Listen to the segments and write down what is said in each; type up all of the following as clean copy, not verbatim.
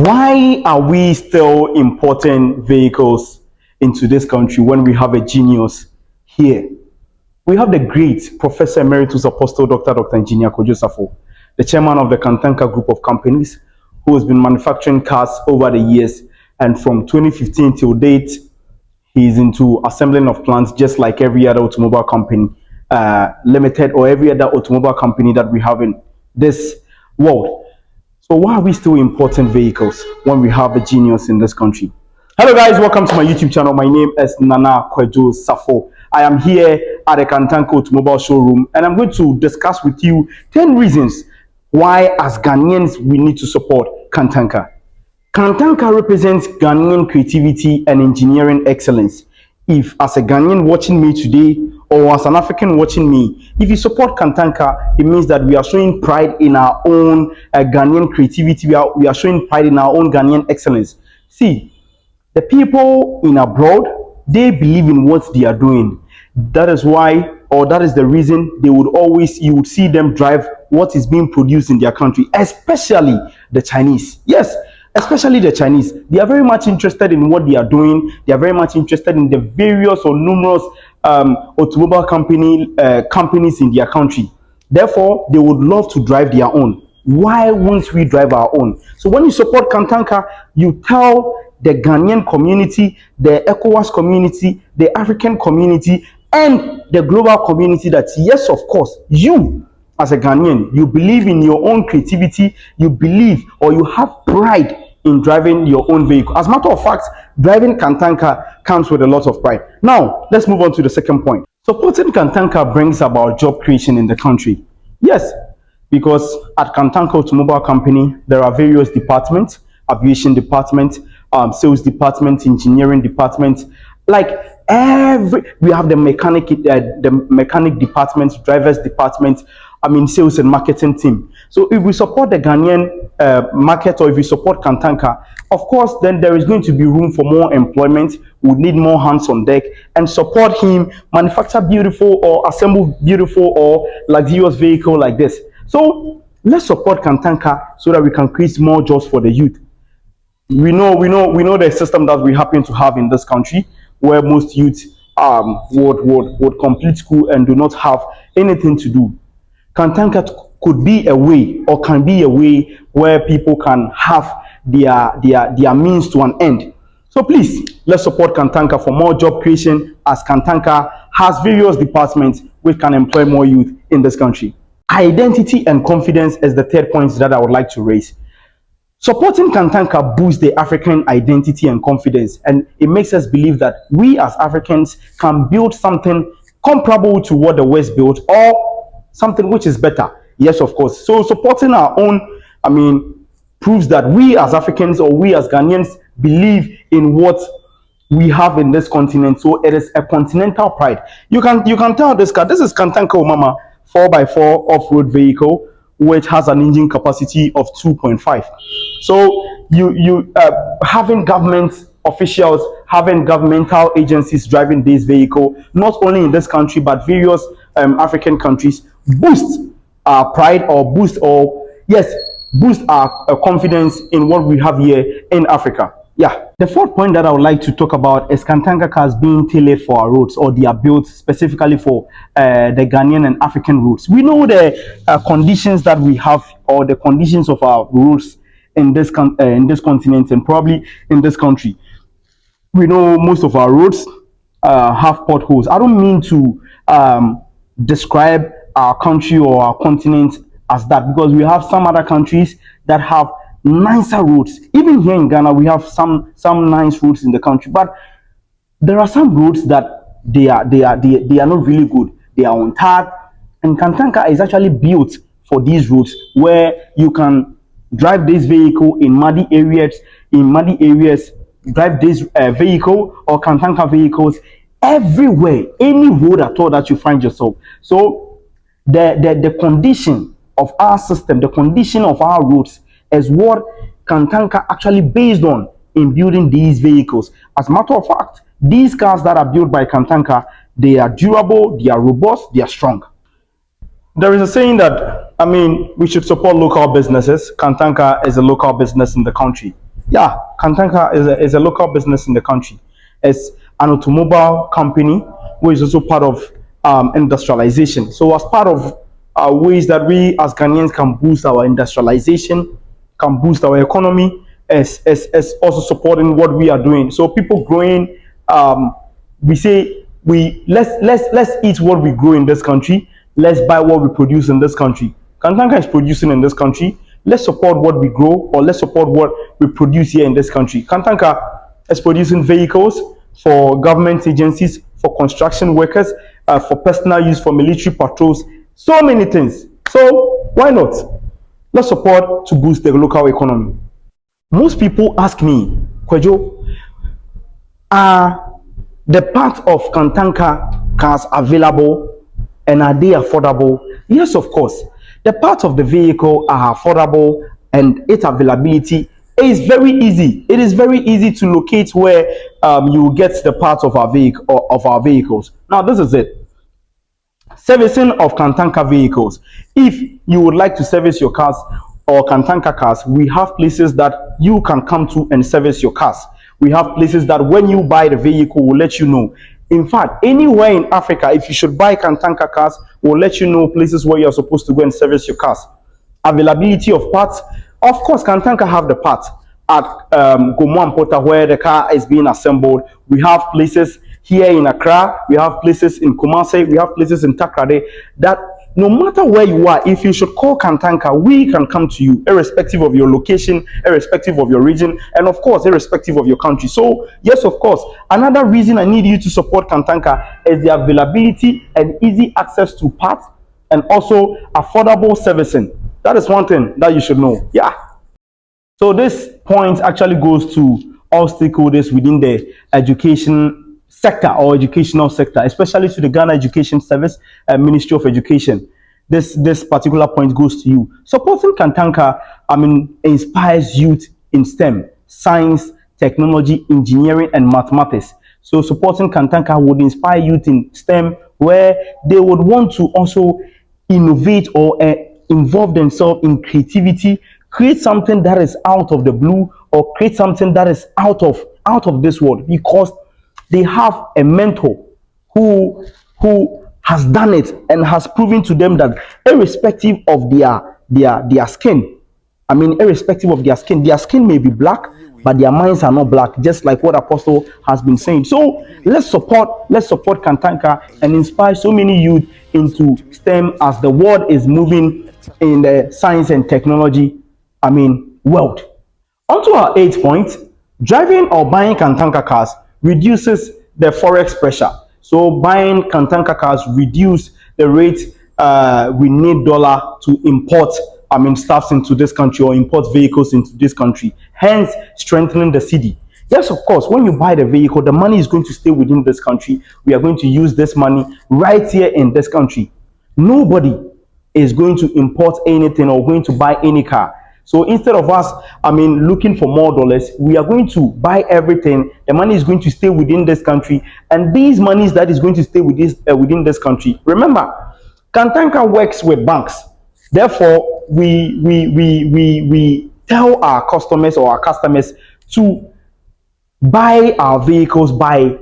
Why are we still importing vehicles into this country when we have a genius here? We have the great Professor Emeritus Apostle Dr. Engineer Kwadwo Safo, the chairman of the Kantanka group of companies, who has been manufacturing cars over the years, and from 2015 till date, he's into assembling of plants just like every other automobile company, limited, or every other automobile company that we have in this world. So why are we still importing vehicles when we have a genius in this country? Hello guys, welcome to my YouTube channel. My name is Nana Kwadwo Safo. I am here at the Kantanka Automobile Showroom and I'm going to discuss with you 10 reasons why as Ghanaians we need to support Kantanka. Kantanka represents Ghanaian creativity and engineering excellence. If as a Ghanaian watching me today or as an African watching me, if you support Kantanka, it means that we are showing pride in our own Ghanaian creativity. We are showing pride in our own Ghanaian excellence. See, the people in abroad, they believe in what they are doing. That is why, or that is the reason they would always, you would see them drive what is being produced in their country, especially the Chinese. Yes, especially the Chinese. They are very much interested in what they are doing. They are very much interested in the various or numerous automobile companies in their country. Therefore, they would love to drive their own. Why won't we drive our own? So when you support Kantanka, you tell the Ghanaian community, the ECOWAS community, the African community, and the global community that yes, of course, you as a Ghanaian, you believe in your own creativity, you believe or you have pride in driving your own vehicle. As a matter of fact, driving Kantanka comes with a lot of pride. Now, let's move on to the second point. Supporting Kantanka brings about job creation in the country. Yes, because at Kantanka Automobile Company, there are various departments, aviation department, sales department, engineering department, like we have the mechanic department, drivers department, sales and marketing team. So if we support the Ghanaian market, or if we support Kantanka, of course, then there is going to be room for more employment. We need more hands on deck and support him manufacture beautiful or assemble beautiful or luxurious vehicle like this. So let's support Kantanka so that we can create more jobs for the youth. We know the system that we happen to have in this country, where most youth would complete school and do not have anything to do. Kantanka could be a way, or can be a way, where people can have their means to an end. So please, let's support Kantanka for more job creation, as Kantanka has various departments which can employ more youth in this country. Identity and confidence is the third point that I would like to raise. Supporting Kantanka boosts the African identity and confidence, and it makes us believe that we as Africans can build something comparable to what the West built, or something which is better. Yes, of course. So supporting our own, proves that we as Africans, or we as Ghanaians, believe in what we have in this continent. So it is a continental pride. You can tell this car. This is Kantanka Umama 4x4 off-road vehicle, which has an engine capacity of 2.5. So you having government officials, having governmental agencies driving this vehicle, not only in this country but various African countries, boosts our pride, or boost our confidence in what we have here in Africa. Yeah. The fourth point that I would like to talk about is Kantanka cars being tailored for our roads, or they are built specifically for the Ghanaian and African roads. We know the conditions that we have, or the conditions of our roads in this continent and probably in this country. We know most of our roads have potholes. I don't mean to describe our country or our continent as that, because we have some other countries that have nicer roads. Even here in Ghana, we have some nice roads in the country, but there are some roads that they are not really good. They are untarred, and Kantanka is actually built for these roads, where you can drive this vehicle in muddy areas. Drive this vehicle or Kantanka vehicles everywhere, any road at all that you find yourself. So the condition of our system, the condition of our roads, is what Kantanka actually based on in building these vehicles. As a matter of fact, these cars that are built by Kantanka, they are durable, they are robust, they are strong. There is a saying that, we should support local businesses. Kantanka is a local business in the country. Yeah, Kantanka is a local business in the country. It's an automobile company which is also part of industrialization. So, as part of ways that we as Ghanaians can boost our industrialization, can boost our economy, is also supporting what we are doing. So, people growing, we say we let's eat what we grow in this country. Let's buy what we produce in this country. Kantanka is producing in this country. Let's support what we grow, or let's support what we produce here in this country. Kantanka is producing vehicles for government agencies, for construction workers, for personal use, for military patrols, so many things. So why not? Let's support to boost the local economy. Most people ask me, Kwadwo, are the parts of Kantanka cars available and are they affordable? Yes, of course. The parts of the vehicle are affordable and its availability is very easy. It is very easy to locate where you get the parts of our vehicle of our vehicles. Now, this is it. Servicing of Kantanka vehicles. If you would like to service your cars or Kantanka cars, we have places that you can come to and service your cars. We have places that when you buy the vehicle, will let you know. In fact, anywhere in Africa, if you should buy Kantanka cars, we'll let you know places where you're supposed to go and service your cars. Availability of parts. Of course, Kantanka have the parts at Gomo and Porta where the car is being assembled. We have places here in Accra, we have places in Kumasi, we have places in Takrade that no matter where you are, if you should call Kantanka, we can come to you, irrespective of your location, irrespective of your region, and of course, irrespective of your country. So, yes, of course, another reason I need you to support Kantanka is the availability and easy access to parts and also affordable servicing. That is one thing that you should know. Yeah. So this point actually goes to all stakeholders within the education sector or educational sector, especially to the Ghana Education Service Ministry of Education. This particular point goes to you. Supporting Kantanka, inspires youth in STEM, science, technology, engineering, and mathematics. So supporting Kantanka would inspire youth in STEM, where they would want to also innovate or involve themselves in creativity, create something that is out of the blue, or create something that is out of this world, because they have a mentor who has done it and has proven to them that irrespective of their skin, irrespective of their skin may be black, but their minds are not black, just like what Apostle has been saying. So let's support Kantanka and inspire so many youth into STEM as the world is moving in the science and technology, world. On to our 8th point, driving or buying Kantanka cars reduces the forex pressure. So buying Kantanka cars reduce the rate we need dollar to import stuffs into this country or import vehicles into this country, hence strengthening the cedi. Yes, of course, when you buy the vehicle, the money is going to stay within this country. We are going to use this money right here in this country. Nobody is going to import anything or going to buy any car. So instead of us, looking for more dollars, we are going to buy everything. The money is going to stay within this country, and these monies that is going to stay within this country. Remember, Kantanka works with banks. Therefore, we tell our customers or our customers to buy our vehicles by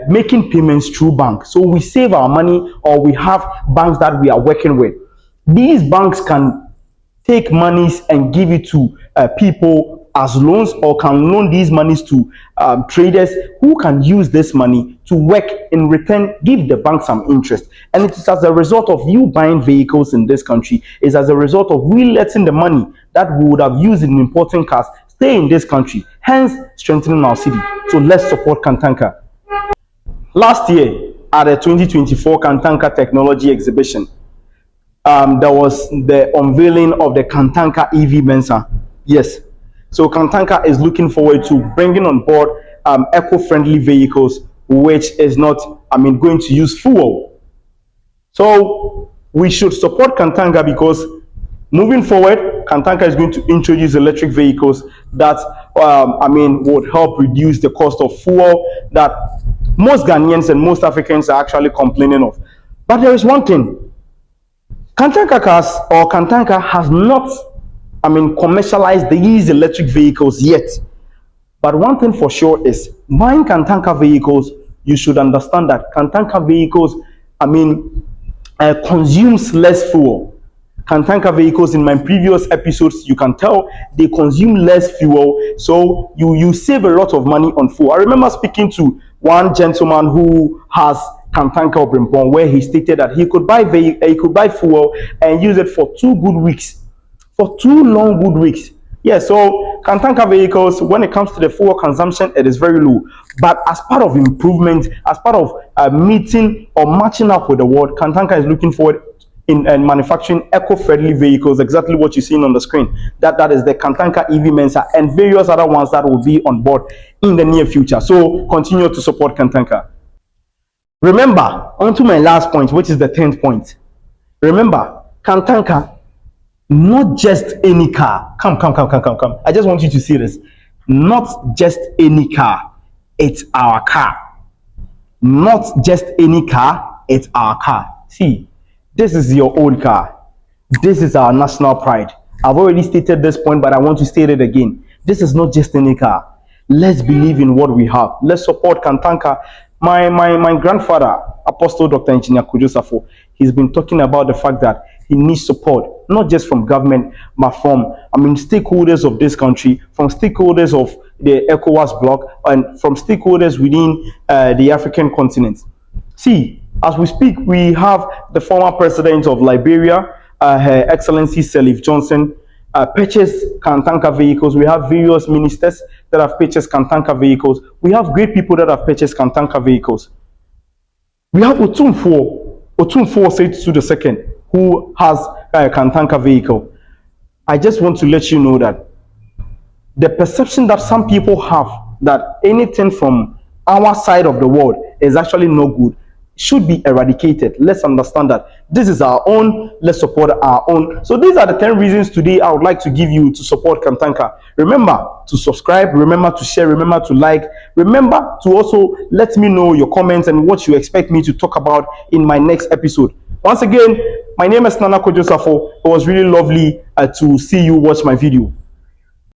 making payments through bank. So we save our money, or we have banks that we are working with. These banks can take monies and give it to people as loans, or can loan these monies to traders who can use this money to work in return, give the bank some interest. And it is as a result of you buying vehicles in this country, is as a result of we letting the money that we would have used in importing cars stay in this country, hence strengthening our city. So let's support Kantanka. Last year at the 2024 Kantanka Technology Exhibition, there was the unveiling of the Kantanka EV Mensa. Yes. So Kantanka is looking forward to bringing on board eco-friendly vehicles, which is not, going to use fuel. So we should support Kantanka because moving forward, Kantanka is going to introduce electric vehicles that, would help reduce the cost of fuel that most Ghanaians and most Africans are actually complaining of. But there is one thing. Kantanka cars or Kantanka has not commercialize these electric vehicles yet. But one thing for sure is, buying Kantanka vehicles, you should understand that Kantanka vehicles, consumes less fuel. Kantanka vehicles, in my previous episodes, you can tell they consume less fuel, so you save a lot of money on fuel. I remember speaking to one gentleman who has Kantanka Obrimpon, where he stated that he could buy fuel and use it for 2 good weeks, for 2 long good weeks. Yeah, so Kantanka vehicles, when it comes to the fuel consumption, it is very low. But as part of improvement, as part of meeting or matching up with the world, Kantanka is looking forward in manufacturing eco-friendly vehicles, exactly what you're seeing on the screen. That is the Kantanka EV Mensa and various other ones that will be on board in the near future. So continue to support Kantanka. Remember, on to my last point, which is the 10th point. Remember, Kantanka, not just any car. Come. I just want you to see this. Not just any car, it's our car. Not just any car, it's our car. See, this is your own car. This is our national pride. I've already stated this point, but I want to state it again. This is not just any car. Let's believe in what we have. Let's support Kantanka. My grandfather, Apostle Dr. Engineer Kwadwo Safo, he's been talking about the fact that he needs support, not just from government, but from stakeholders of this country, from stakeholders of the ECOWAS bloc, and from stakeholders within the African continent. See, as we speak, we have the former president of Liberia, Her Excellency Sirleaf Johnson, purchased Kantanka vehicles. We have various ministers that have purchased Kantanka vehicles. We have great people that have purchased Kantanka vehicles. We have Otumfuo Said to the second, who has a Kantanka vehicle. I just want to let you know that the perception that some people have that anything from our side of the world is actually no good should be eradicated. Let's understand that this is our own. Let's support our own. So these are the 10 reasons today I would like to give you to support Kantanka. Remember to subscribe, remember to share, remember to like, remember to also let me know your comments and what you expect me to talk about in my next episode. Once again, my name is Kwadwo Safo. It was really lovely to see you watch my video.